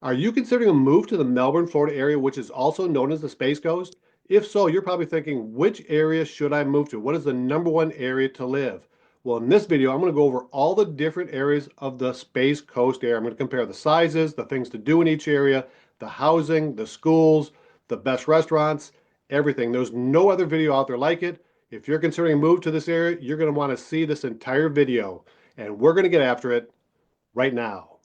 Are you considering a move to the Melbourne, Florida area, which is also known as the Space Coast? If so, you're probably thinking, which area should I move to? What is the number one area to live? Well, in this video, I'm going to go over all the different areas of the Space Coast area. I'm going to compare the sizes, the things to do in each area, the housing, the schools, the best restaurants, everything. There's no other video out there like it. If you're considering a move to this area, you're going to want to see this entire video, and we're going to get after it right now.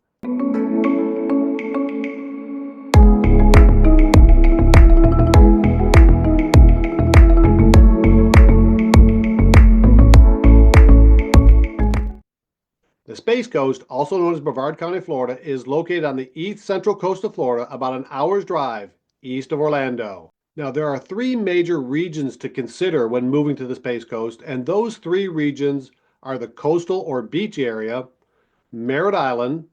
The Space Coast, also known as Brevard County, Florida, is located on the east central coast of Florida, about an hour's drive east of Orlando. Now, there are three major regions to consider when moving to the Space Coast, and those three regions are the coastal or beach area, Merritt Island,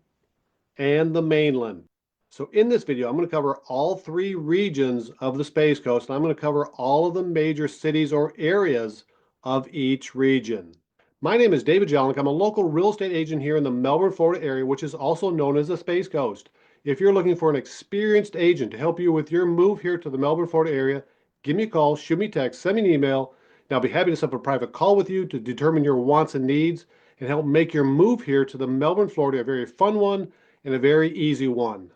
and the mainland. So in this video, I'm going to cover all three regions of the Space Coast, and I'm going to cover all of the major cities or areas of each region. My name is David JELINEK. I'm a local real estate agent here in the Melbourne, Florida area, which is also known as the Space Coast. If you're looking for an experienced agent to help you with your move here to the Melbourne, Florida area, give me a call, shoot me a text, send me an email, and I'll be happy to set up a private call with you to determine your wants and needs and help make your move here to the Melbourne, Florida a very fun one and a very easy one.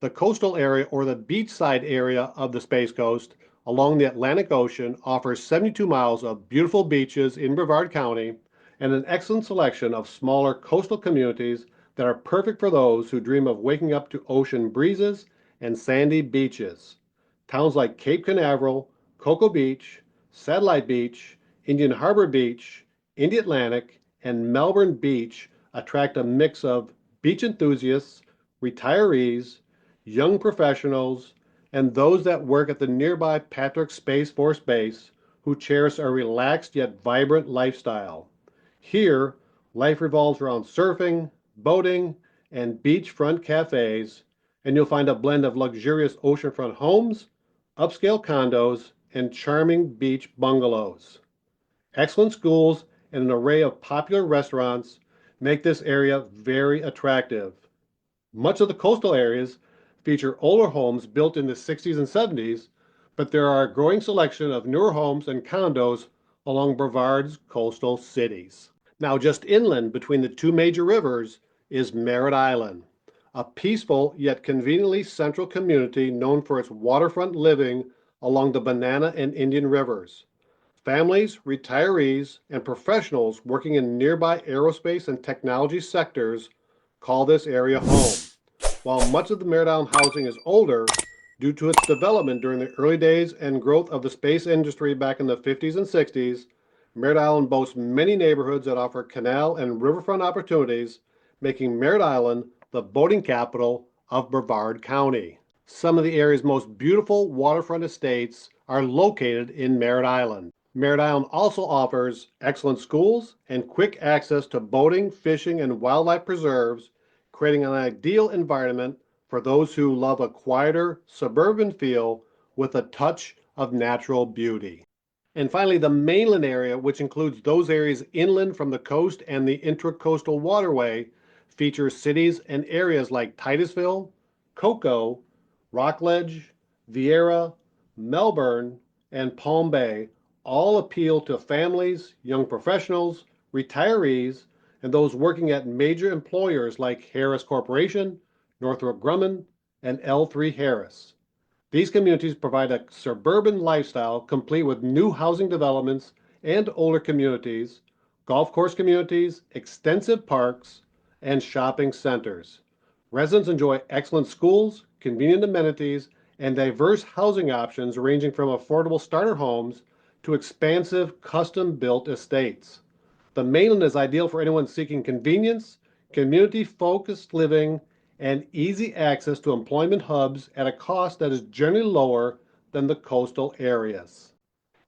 The coastal area, or the beachside area of the Space Coast along the Atlantic Ocean, offers 72 miles of beautiful beaches in Brevard County and an excellent selection of smaller coastal communities that are perfect for those who dream of waking up to ocean breezes and sandy beaches. Towns like Cape Canaveral, Cocoa Beach, Satellite Beach, Indian Harbour Beach, Indialantic, and Melbourne Beach attract a mix of beach enthusiasts, retirees, young professionals, and those that work at the nearby Patrick Space Force Base who cherish a relaxed yet vibrant lifestyle. Here, life revolves around surfing, boating, and beachfront cafes, and you'll find a blend of luxurious oceanfront homes, upscale condos, and charming beach bungalows. Excellent schools and an array of popular restaurants make this area very attractive. Much of the coastal areas feature older homes built in the 60s and 70s, but there are a growing selection of newer homes and condos along Brevard's coastal cities. Now, just inland between the two major rivers is Merritt Island, a peaceful yet conveniently central community known for its waterfront living along the Banana and Indian rivers. Families, retirees, and professionals working in nearby aerospace and technology sectors call this area home. While much of the Merritt Island housing is older, due to its development during the early days and growth of the space industry back in the 50s and 60s, Merritt Island boasts many neighborhoods that offer canal and riverfront opportunities, making Merritt Island the boating capital of Brevard County. Some of the area's most beautiful waterfront estates are located in Merritt Island. Merritt Island also offers excellent schools and quick access to boating, fishing, and wildlife preserves, creating an ideal environment for those who love a quieter, suburban feel with a touch of natural beauty. And finally, the mainland area, which includes those areas inland from the coast and the intracoastal waterway, features cities and areas like Titusville, Cocoa, Rockledge, Viera, Melbourne, and Palm Bay. All appeal to families, young professionals, retirees, and those working at major employers like Harris Corporation, Northrop Grumman, and L3 Harris. These communities provide a suburban lifestyle complete with new housing developments and older communities, golf course communities, extensive parks, and shopping centers. Residents enjoy excellent schools, convenient amenities, and diverse housing options ranging from affordable starter homes to expansive custom-built estates. The mainland is ideal for anyone seeking convenience, community-focused living, and easy access to employment hubs at a cost that is generally lower than the coastal areas.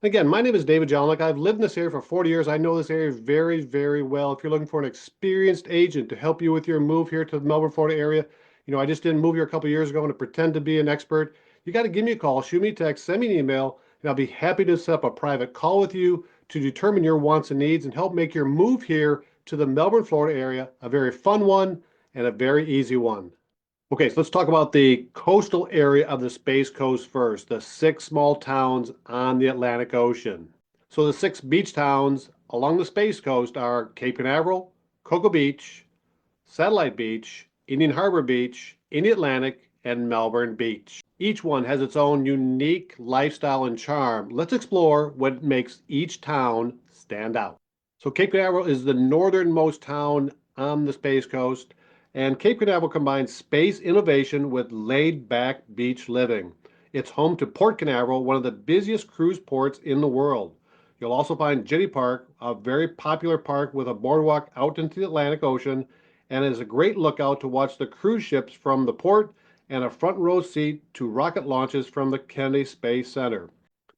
Again, my name is David JELINEK. I've lived in this area for 40 years. I know this area very, very well. If you're looking for an experienced agent to help you with your move here to the Melbourne, Florida area, I just didn't move here a couple years ago and to pretend to be an expert. You got to give me a call, shoot me a text, send me an email, and I'll be happy to set up a private call with you to determine your wants and needs and help make your move here to the Melbourne, Florida area a very fun one and a very easy one. Okay, so let's talk about the coastal area of the Space Coast first, the six small towns on the Atlantic Ocean. So the six beach towns along the Space Coast are Cape Canaveral, Cocoa Beach, Satellite Beach, Indian Harbor Beach, Indialantic, and Melbourne Beach. Each one has its own unique lifestyle and charm. Let's explore what makes each town stand out. So Cape Canaveral is the northernmost town on the Space Coast, and Cape Canaveral combines space innovation with laid-back beach living. It's home to Port Canaveral, one of the busiest cruise ports in the world. You'll also find Jetty Park, a very popular park with a boardwalk out into the Atlantic Ocean, and is a great lookout to watch the cruise ships from the port and a front row seat to rocket launches from the Kennedy Space Center.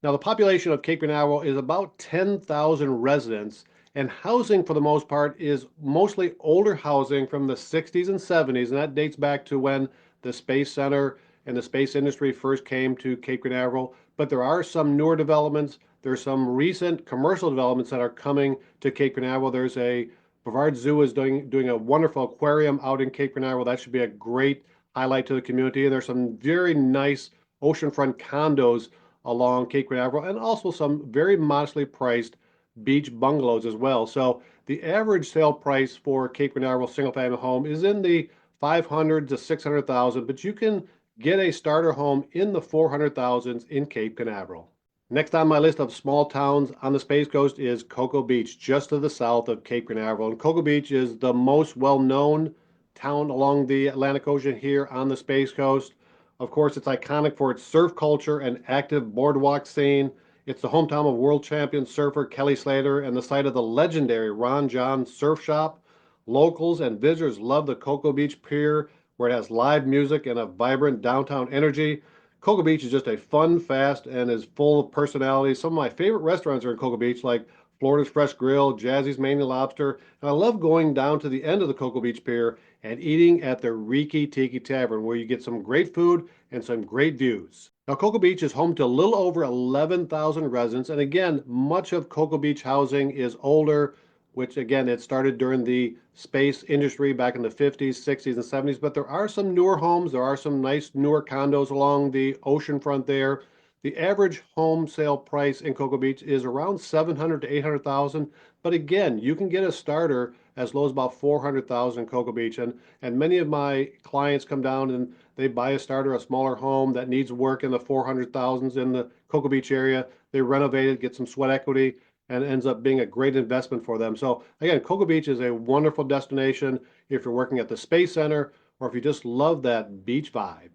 Now, the population of Cape Canaveral is about 10,000 residents, and housing for the most part is mostly older housing from the 60s and 70s, and that dates back to when the Space Center and the space industry first came to Cape Canaveral. But there are some newer developments. There's some recent commercial developments that are coming to Cape Canaveral. There's a Brevard Zoo is doing a wonderful aquarium out in Cape Canaveral. That should be a great highlight to the community. And there's some very nice oceanfront condos along Cape Canaveral, and also some very modestly priced beach bungalows as well. So the average sale price for Cape Canaveral single family home is in the 500 to 600,000, but you can get a starter home in the 400,000s in Cape Canaveral. Next on my list of small towns on the Space Coast is Cocoa Beach, just to the south of Cape Canaveral. And Cocoa Beach is the most well-known town along the Atlantic Ocean here on the Space Coast. Of course, it's iconic for its surf culture and active boardwalk scene. It's the hometown of world champion surfer Kelly Slater and the site of the legendary Ron John Surf Shop. Locals and visitors love the Cocoa Beach Pier, where it has live music and a vibrant downtown energy. Cocoa Beach is just a fun, fast, and is full of personality. Some of my favorite restaurants are in Cocoa Beach, like Florida's Fresh Grill, Jazzy's Mainland Lobster, and I love going down to the end of the Cocoa Beach Pier and eating at the Riki Tiki Tavern, where you get some great food and some great views. Now, Cocoa Beach is home to a little over 11,000 residents, and again, much of Cocoa Beach housing is older, which again, it started during the space industry back in the 50s, 60s, and 70s. But there are some newer homes. There are some nice newer condos along the ocean front there. The average home sale price in Cocoa Beach is around 700 to 800,000. But again, you can get a starter as low as about 400,000 in Cocoa Beach. And many of my clients come down and they buy a starter, a smaller home that needs work in the 400,000s in the Cocoa Beach area. They renovate it, get some sweat equity, and ends up being a great investment for them. So again, Cocoa Beach is a wonderful destination if you're working at the Space Center or if you just love that beach vibe.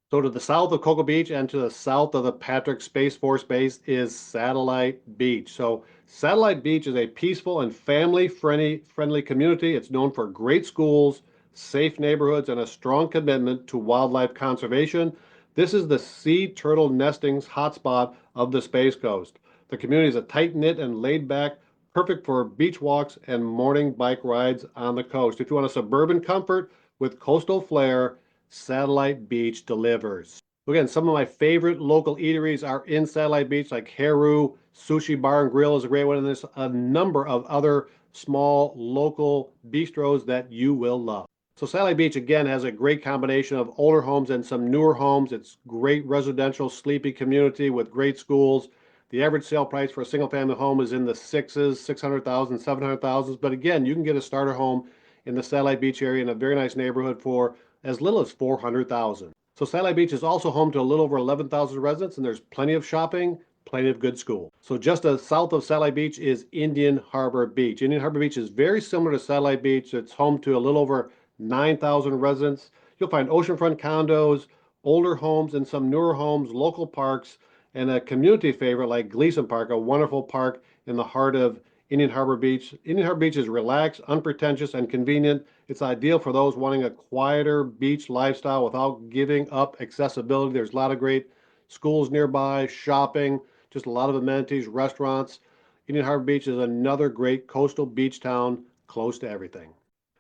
So to the south of Cocoa Beach and to the south of the Patrick Space Force Base is Satellite Beach. So Satellite Beach is a peaceful and family-friendly community. It's known for great schools, safe neighborhoods, and a strong commitment to wildlife conservation. This is the sea turtle nesting hotspot of the Space Coast. The community is a tight-knit and laid-back, perfect for beach walks and morning bike rides on the coast. If you want a suburban comfort with coastal flair, Satellite Beach delivers. Again, some of my favorite local eateries are in Satellite Beach, like Haru, Sushi Bar and Grill is a great one, and there's a number of other small local bistros that you will love. So Satellite Beach, again, has a great combination of older homes and some newer homes. It's great residential, sleepy community with great schools. The average sale price for a single family home is in the sixes, 600,000, 700,000. But again, you can get a starter home in the Satellite Beach area in a very nice neighborhood for as little as 400,000. So Satellite Beach is also home to a little over 11,000 residents, and there's plenty of shopping, plenty of good schools. So just south of Satellite Beach is Indian Harbor Beach. Indian Harbor Beach is very similar to Satellite Beach. It's home to a little over 9,000 residents. You'll find oceanfront condos, older homes, and some newer homes, local parks, and a community favorite like Gleason Park, a wonderful park in the heart of Indian Harbor Beach. Indian Harbor Beach is relaxed, unpretentious, and convenient. It's ideal for those wanting a quieter beach lifestyle without giving up accessibility. There's a lot of great schools nearby, shopping, just a lot of amenities, restaurants. Indian Harbor Beach is another great coastal beach town close to everything.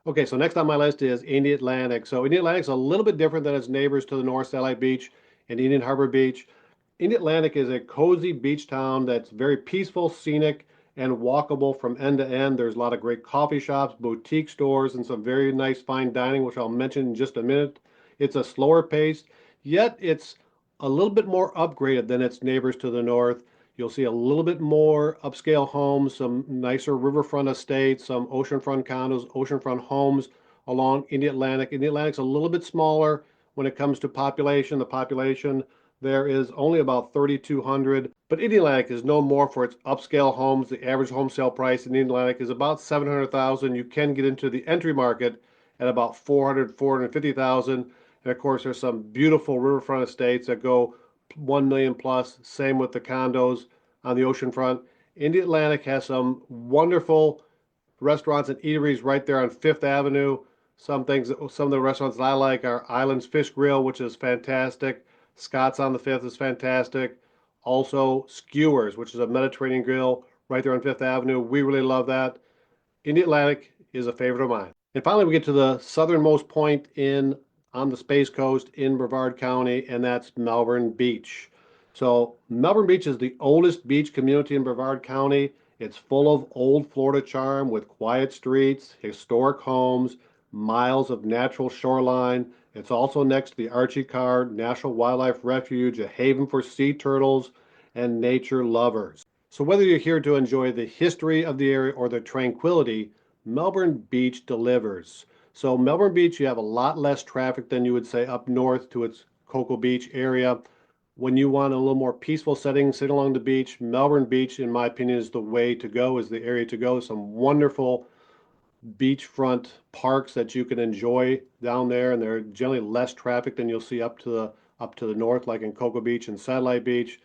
Okay, so next on my list is Indialantic. So Indialantic is a little bit different than its neighbors to the north, Satellite Beach and Indian Harbor Beach. Indialantic is a cozy beach town that's very peaceful, scenic, and walkable from end to end. There's a lot of great coffee shops, boutique stores, and some very nice fine dining, which I'll mention in just a minute. It's a slower pace, yet it's a little bit more upgraded than its neighbors to the north. You'll see a little bit more upscale homes, some nicer riverfront estates, some oceanfront condos, oceanfront homes along Indialantic. Indialantic's a little bit smaller when it comes to population. The population there is only about 3,200, but Indialantic is known more for its upscale homes. The average home sale price in Indialantic is about 700,000. You can get into the entry market at about 400, 450,000. And of course, there's some beautiful riverfront estates that go 1 million plus. Same with the condos on the ocean front. Indialantic has some wonderful restaurants and eateries right there on Fifth Avenue. Some of the restaurants that I like are Islands Fish Grill, which is fantastic. Scott's on the Fifth is fantastic. Also, Skewers, which is a Mediterranean grill right there on Fifth Avenue. We really love that. Indialantic is a favorite of mine. And finally, we get to the southernmost point in on the Space Coast in Brevard County, and that's Melbourne Beach. So Melbourne Beach is the oldest beach community in Brevard County. It's full of old Florida charm with quiet streets, historic homes, miles of natural shoreline. It's also next to the Archie Card National Wildlife Refuge, a haven for sea turtles and nature lovers. So whether you're here to enjoy the history of the area or the tranquility, Melbourne Beach delivers. So Melbourne Beach, you have a lot less traffic than you would say up north to its Cocoa Beach area. When you want a little more peaceful setting, sit along the beach, Melbourne Beach, in my opinion, is the way to go, is the area to go. Some wonderful beachfront parks that you can enjoy down there, and they're generally less traffic than you'll see up to the north, like in Cocoa Beach and Satellite Beach.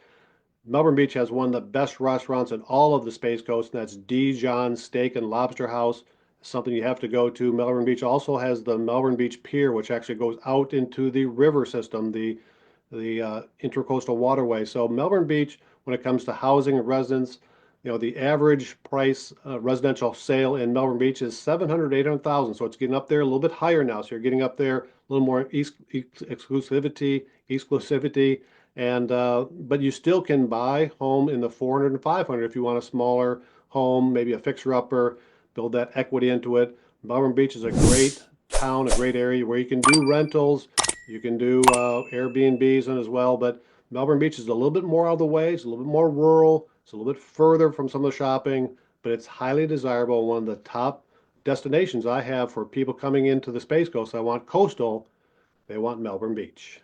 Melbourne Beach has one of the best restaurants in all of the Space Coast, and that's Dijon Steak and Lobster House. Something you have to go to. Melbourne Beach also has the Melbourne Beach Pier, which actually goes out into the river system, the intercoastal waterway. So Melbourne Beach, when it comes to housing and residents, the average price residential sale in Melbourne Beach is 700, 800,000. So it's getting up there a little bit higher now. So you're getting up there a little more exclusivity, and but you still can buy home in the 400 and 500 if you want a smaller home, maybe a fixer-upper, build that equity into it. Melbourne Beach is a great town, a great area where you can do rentals, you can do Airbnbs and as well, but Melbourne Beach is a little bit more out of the way. It's a little bit more rural. It's a little bit further from some of the shopping, but it's highly desirable. One of the top destinations I have for people coming into the Space Coast. I want coastal. They want Melbourne Beach.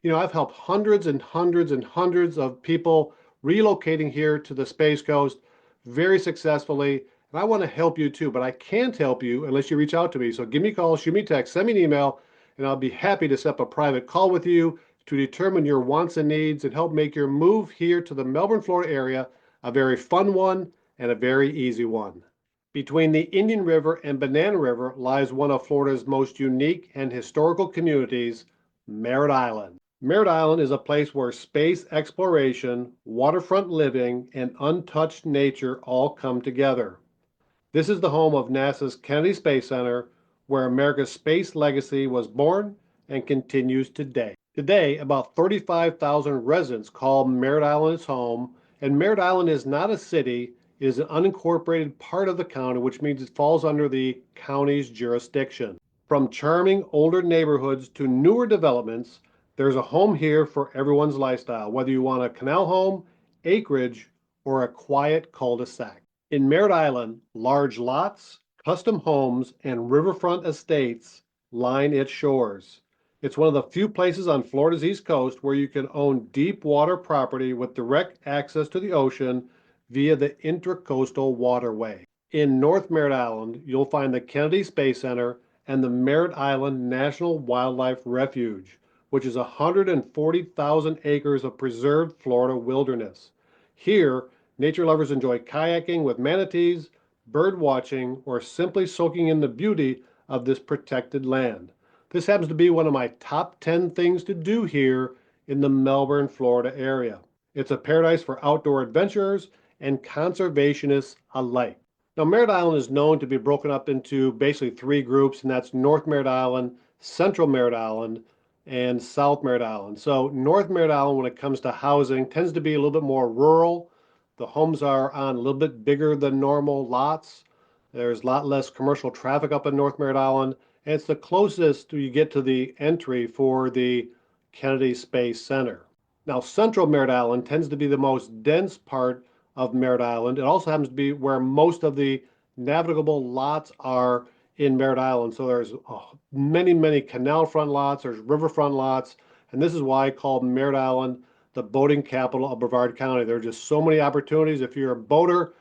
I've helped hundreds and hundreds and hundreds of people relocating here to the Space Coast very successfully. And I want to help you too, but I can't help you unless you reach out to me. So give me a call, shoot me a text, send me an email, and I'll be happy to set up a private call with you to determine your wants and needs and help make your move here to the Melbourne, Florida area a very fun one and a very easy one. Between the Indian River and Banana River lies one of Florida's most unique and historical communities, Merritt Island. Merritt Island is a place where space exploration, waterfront living, and untouched nature all come together. This is the home of NASA's Kennedy Space Center, where America's space legacy was born and continues today. Today, about 35,000 residents call Merritt Island its home, and Merritt Island is not a city, it is an unincorporated part of the county, which means it falls under the county's jurisdiction. From charming older neighborhoods to newer developments, there's a home here for everyone's lifestyle, whether you want a canal home, acreage, or a quiet cul-de-sac. In Merritt Island, large lots, custom homes, and riverfront estates line its shores. It's one of the few places on Florida's East Coast where you can own deep water property with direct access to the ocean via the Intracoastal Waterway. In North Merritt Island, you'll find the Kennedy Space Center and the Merritt Island National Wildlife Refuge, which is 140,000 acres of preserved Florida wilderness. Here, nature lovers enjoy kayaking with manatees, bird watching, or simply soaking in the beauty of this protected land. This happens to be one of my top 10 things to do here in the Melbourne, Florida area. It's a paradise for outdoor adventurers and conservationists alike. Now, Merritt Island is known to be broken up into basically three groups, and that's North Merritt Island, Central Merritt Island, and South Merritt Island. So North Merritt Island, when it comes to housing, tends to be a little bit more rural. The homes are on a little bit bigger than normal lots. There's a lot less commercial traffic up in North Merritt Island, and it's the closest you get to the entry for the Kennedy Space Center. Now, central Merritt Island tends to be the most dense part of Merritt Island. It also happens to be where most of the navigable lots are in Merritt Island. So there's many, many canal front lots, there's riverfront lots, and this is why I call Merritt Island the boating capital of Brevard County. There are just so many opportunities. If you're a boater,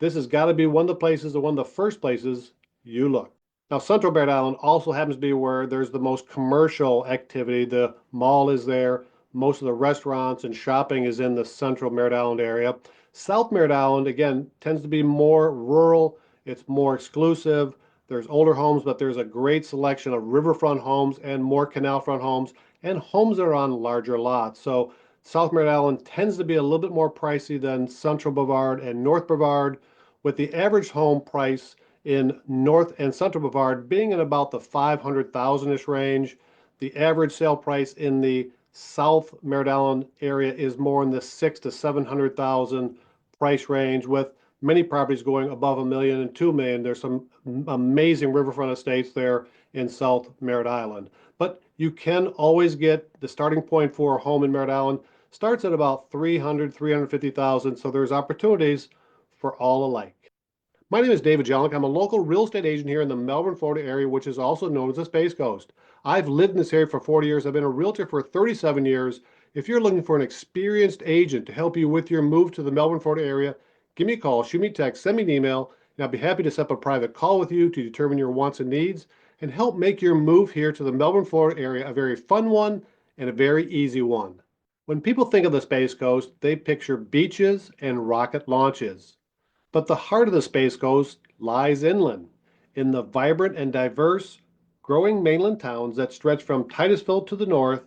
this has got to be one of the places, or one of the first places you look. Now, Central Merritt Island also happens to be where there's the most commercial activity. The mall is there. Most of the restaurants and shopping is in the Central Merritt Island area. South Merritt Island, again, tends to be more rural. It's more exclusive. There's older homes, but there's a great selection of riverfront homes and more canal front homes and homes that are on larger lots. So South Merritt Island tends to be a little bit more pricey than Central Brevard and North Brevard, with the average home price in North and Central Brevard being in about the 500,000-ish range. The average sale price in the South Merritt Island area is more in the 600,000 to 700,000 price range, with many properties going above $1 million and $2 million. There's some amazing riverfront estates there in South Merritt Island. But you can always get the starting point for a home in Merritt Island starts at about 300,000, 350,000. So there's opportunities for all alike. My name is David JELINEK. I'm a local real estate agent here in the Melbourne, Florida area, which is also known as the Space Coast. I've lived in this area for 40 years. I've been a realtor for 37 years. If you're looking for an experienced agent to help you with your move to the Melbourne, Florida area, give me a call, shoot me a text, send me an email, and I'll be happy to set up a private call with you to determine your wants and needs and help make your move here to the Melbourne, Florida area a very fun one and a very easy one. When people think of the Space Coast, they picture beaches and rocket launches. But the heart of the Space Coast lies inland, in the vibrant and diverse, growing mainland towns that stretch from Titusville to the north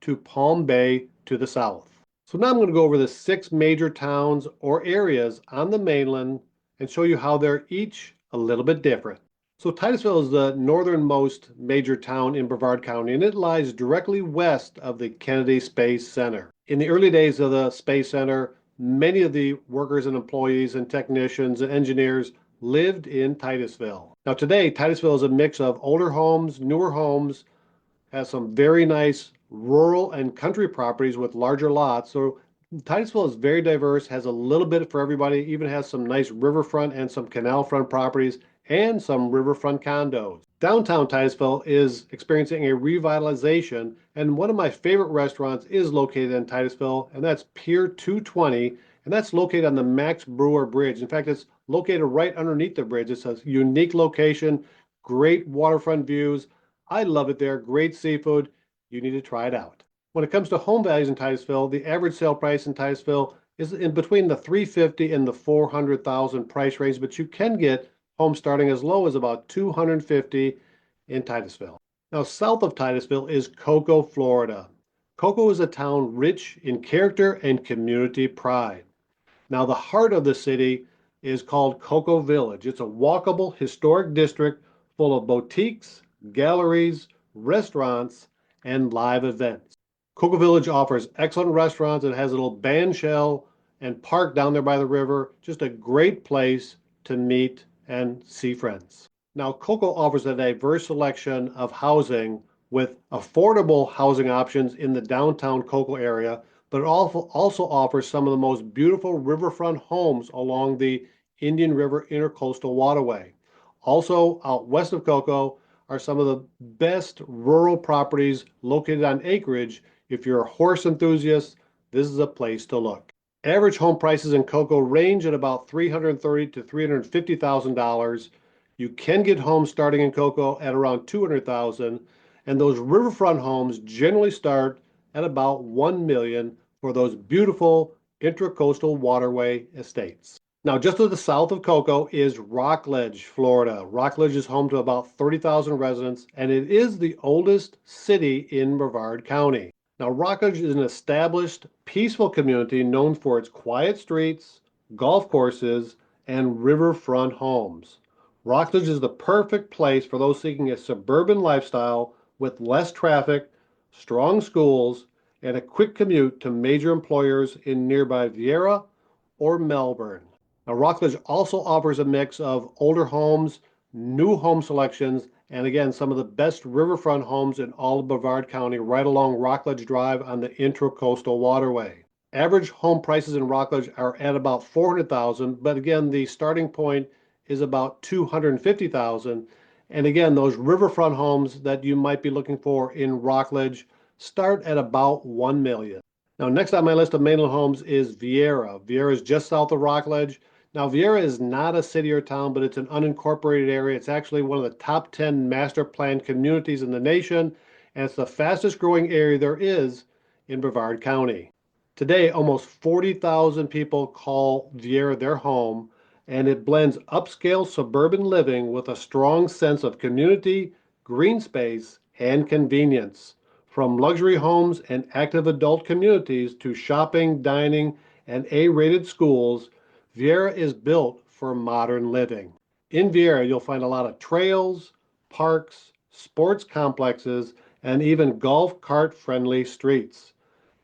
to Palm Bay to the south. So now I'm going to go over the 6 major towns or areas on the mainland and show you how they're each a little bit different. So Titusville is the northernmost major town in Brevard County, and it lies directly west of the Kennedy Space Center. In the early days of the Space Center, many of the workers and employees and technicians and engineers lived in Titusville. Now today, Titusville is a mix of older homes, newer homes, has some very nice rural and country properties with larger lots. So Titusville is very diverse, has a little bit for everybody, even has some nice riverfront and some canal front properties and some riverfront condos. Downtown Titusville is experiencing a revitalization, and one of my favorite restaurants is located in Titusville, and that's Pier 220, and that's located on the Max Brewer Bridge. In fact, it's located right underneath the bridge. It's a unique location, great waterfront views. I love it there, great seafood. You need to try it out. When it comes to home values in Titusville, the average sale price in Titusville is in between the 350 and the 400,000 price range, but you can get homes starting as low as about 250 in Titusville. Now, south of Titusville is Cocoa, Florida. Cocoa is a town rich in character and community pride. Now, the heart of the city is called Cocoa Village. It's a walkable historic district full of boutiques, galleries, restaurants, and live events. Cocoa Village offers excellent restaurants. It has a little band shell and park down there by the river. Just a great place to meet and see friends. Now, Cocoa offers a diverse selection of housing with affordable housing options in the downtown Cocoa area, but it also offers some of the most beautiful riverfront homes along the Indian River Intercoastal Waterway. Also, out west of Cocoa are some of the best rural properties located on acreage. If you're a horse enthusiast, this is a place to look. Average home prices in Cocoa range at about $330,000 to $350,000. You can get homes starting in Cocoa at around $200,000, and those riverfront homes generally start at about $1 million for those beautiful intracoastal waterway estates. Now, just to the south of Cocoa is Rockledge, Florida. Rockledge is home to about 30,000 residents, and it is the oldest city in Brevard County. Now, Rockledge is an established, peaceful community known for its quiet streets, golf courses, and riverfront homes. Rockledge is the perfect place for those seeking a suburban lifestyle with less traffic, strong schools, and a quick commute to major employers in nearby Viera or Melbourne. Now, Rockledge also offers a mix of older homes, new home selections, And again, some of the best riverfront homes in all of Brevard County, right along Rockledge Drive on the Intracoastal Waterway. Average home prices in Rockledge are at about 400,000, but again, the starting point is about 250,000. And again, those riverfront homes that you might be looking for in Rockledge start at about 1 million. Now, next on my list of mainland homes is Viera. Viera is just south of Rockledge. Now, Viera is not a city or town, but it's an unincorporated area. It's actually one of the top 10 master planned communities in the nation, and it's the fastest growing area there is in Brevard County. Today, almost 40,000 people call Viera their home, and it blends upscale suburban living with a strong sense of community, green space, and convenience. From luxury homes and active adult communities to shopping, dining, and A-rated schools, Viera is built for modern living. In Viera, you'll find a lot of trails, parks, sports complexes, and even golf cart friendly streets.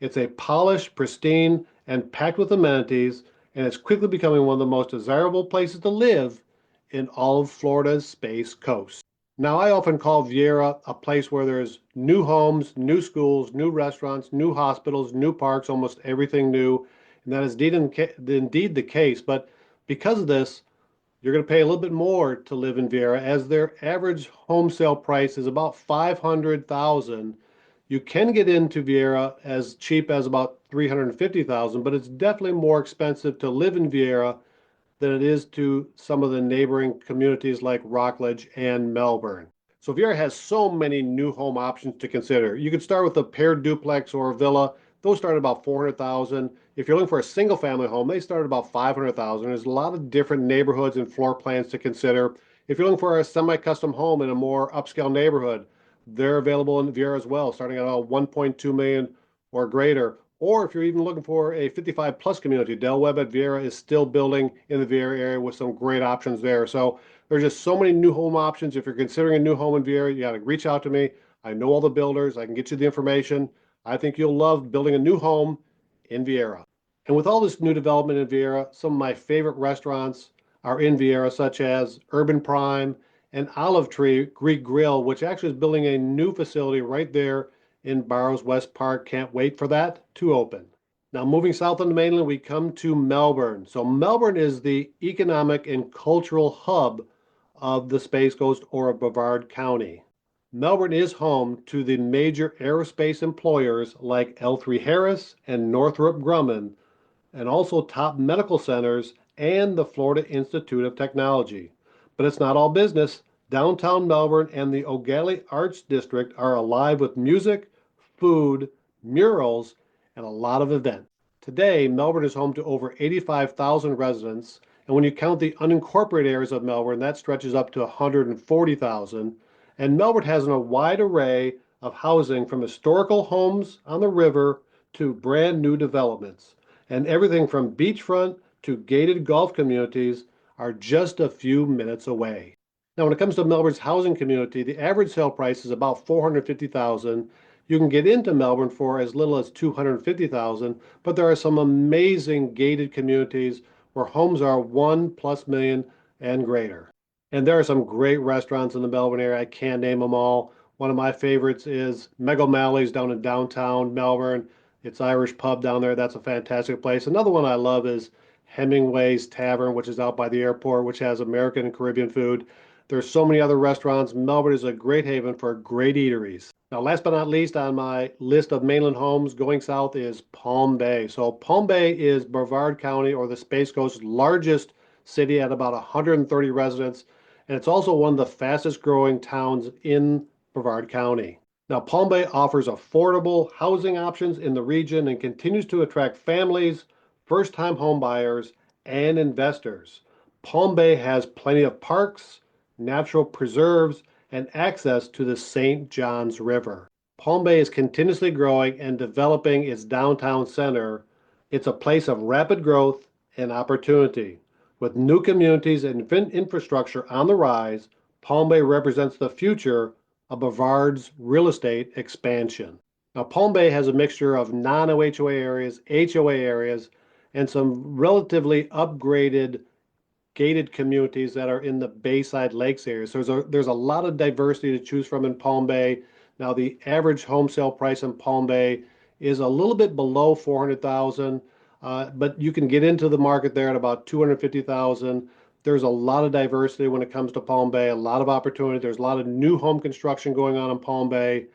It's a polished, pristine, and packed with amenities, and it's quickly becoming one of the most desirable places to live in all of Florida's Space Coast. Now, I often call Viera a place where there's new homes, new schools, new restaurants, new hospitals, new parks, almost everything new. And that is indeed the case. But because of this, you're going to pay a little bit more to live in Viera, as their average home sale price is about 500,000. You can get into Viera as cheap as about 350,000, but it's definitely more expensive to live in Viera than it is to some of the neighboring communities like Rockledge and Melbourne. So Viera has so many new home options to consider. You could start with a paired duplex or a villa. Those start at about 400,000. If you're looking for a single family home, they start at about 500,000. There's a lot of different neighborhoods and floor plans to consider. If you're looking for a semi-custom home in a more upscale neighborhood, they're available in Viera as well, starting at about 1.2 million or greater. Or if you're even looking for a 55 plus community, Del Webb at Viera is still building in the Viera area with some great options there. So there's just so many new home options. If you're considering a new home in Viera, you got to reach out to me. I know all the builders. I can get you the information. I think you'll love building a new home in Viera. And with all this new development in Viera, some of my favorite restaurants are in Viera, such as Urban Prime and Olive Tree Greek Grill, which actually is building a new facility right there in Barrows West Park. Can't wait for that to open. Now, moving south on the mainland, we come to Melbourne. So, Melbourne is the economic and cultural hub of the Space Coast or of Brevard County. Melbourne is home to the major aerospace employers like L3Harris and Northrop Grumman, and also top medical centers and the Florida Institute of Technology. But it's not all business. Downtown Melbourne and the O'Galley Arts District are alive with music, food, murals, and a lot of events. Today, Melbourne is home to over 85,000 residents, and when you count the unincorporated areas of Melbourne, that stretches up to 140,000. And Melbourne has a wide array of housing from historical homes on the river to brand new developments. And everything from beachfront to gated golf communities are just a few minutes away. Now, when it comes to Melbourne's housing community, the average sale price is about 450,000. You can get into Melbourne for as little as 250,000, but there are some amazing gated communities where homes are 1+ million and greater. And there are some great restaurants in the Melbourne area. I can't name them all. One of my favorites is Meg O'Malley's down in downtown Melbourne. It's Irish pub down there. That's a fantastic place. Another one I love is Hemingway's Tavern, which is out by the airport, which has American and Caribbean food. There's so many other restaurants. Melbourne is a great haven for great eateries. Now, last but not least on my list of mainland homes going south is Palm Bay. So Palm Bay is Brevard County, or the Space Coast's largest city at about 130 residents, and it's also one of the fastest growing towns in Brevard County. Now, Palm Bay offers affordable housing options in the region and continues to attract families, first-time home buyers, and investors. Palm Bay has plenty of parks, natural preserves, and access to the St. Johns River. Palm Bay is continuously growing and developing its downtown center. It's a place of rapid growth and opportunity. With new communities and infrastructure on the rise, Palm Bay represents the future of Brevard's real estate expansion. Now, Palm Bay has a mixture of non-HOA areas, HOA areas, and some relatively upgraded gated communities that are in the Bayside Lakes area. So there's a lot of diversity to choose from in Palm Bay. Now, the average home sale price in Palm Bay is a little bit below 400,000, but you can get into the market there at about 250,000. There's a lot of diversity when it comes to Palm Bay, a lot of opportunity. There's a lot of new home construction going on in Palm Bay.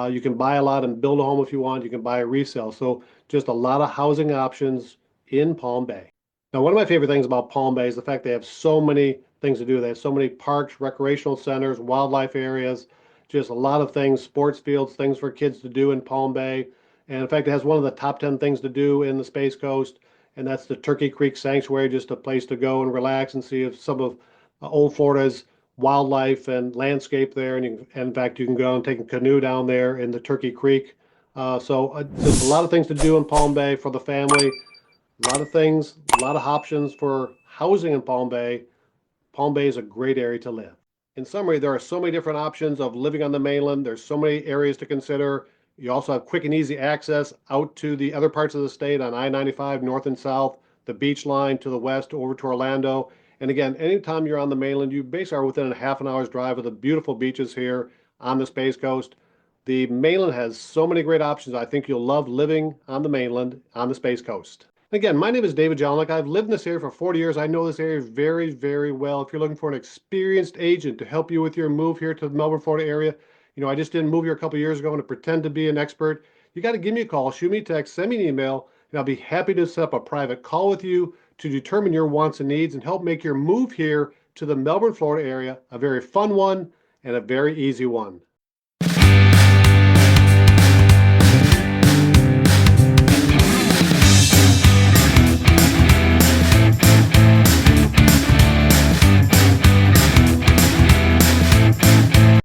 You can buy a lot and build a home if you want. You can buy a resale. So just a lot of housing options in Palm Bay. Now, one of my favorite things about Palm Bay is the fact they have so many things to do. They have so many parks, recreational centers, wildlife areas, just a lot of things, sports fields, things for kids to do in Palm Bay. And in fact, it has one of the top 10 things to do in the Space Coast, and that's the Turkey Creek Sanctuary, just a place to go and relax and see if some of old Florida's wildlife and landscape there. And in fact, you can go and take a canoe down there in the Turkey Creek. Just a lot of things to do in Palm Bay for the family. A lot of things, a lot of options for housing in Palm Bay. Palm Bay is a great area to live. In summary, there are so many different options of living on the mainland. There's so many areas to consider. You also have quick and easy access out to the other parts of the state on I-95 north and south, the beach line to the west over to Orlando. And again, anytime you're on the mainland, you basically are within a half an hour's drive of the beautiful beaches here on the Space Coast. The mainland has so many great options. I think you'll love living on the mainland on the Space Coast. Again, my name is David JELINEK. I've lived in this area for 40 years. I know this area very, very well. If you're looking for an experienced agent to help you with your move here to the Melbourne, Florida area, I just didn't move here a couple years ago and to pretend to be an expert. You got to give me a call, shoot me a text, send me an email, and I'll be happy to set up a private call with you to determine your wants and needs and help make your move here to the Melbourne, Florida area a very fun one and a very easy one.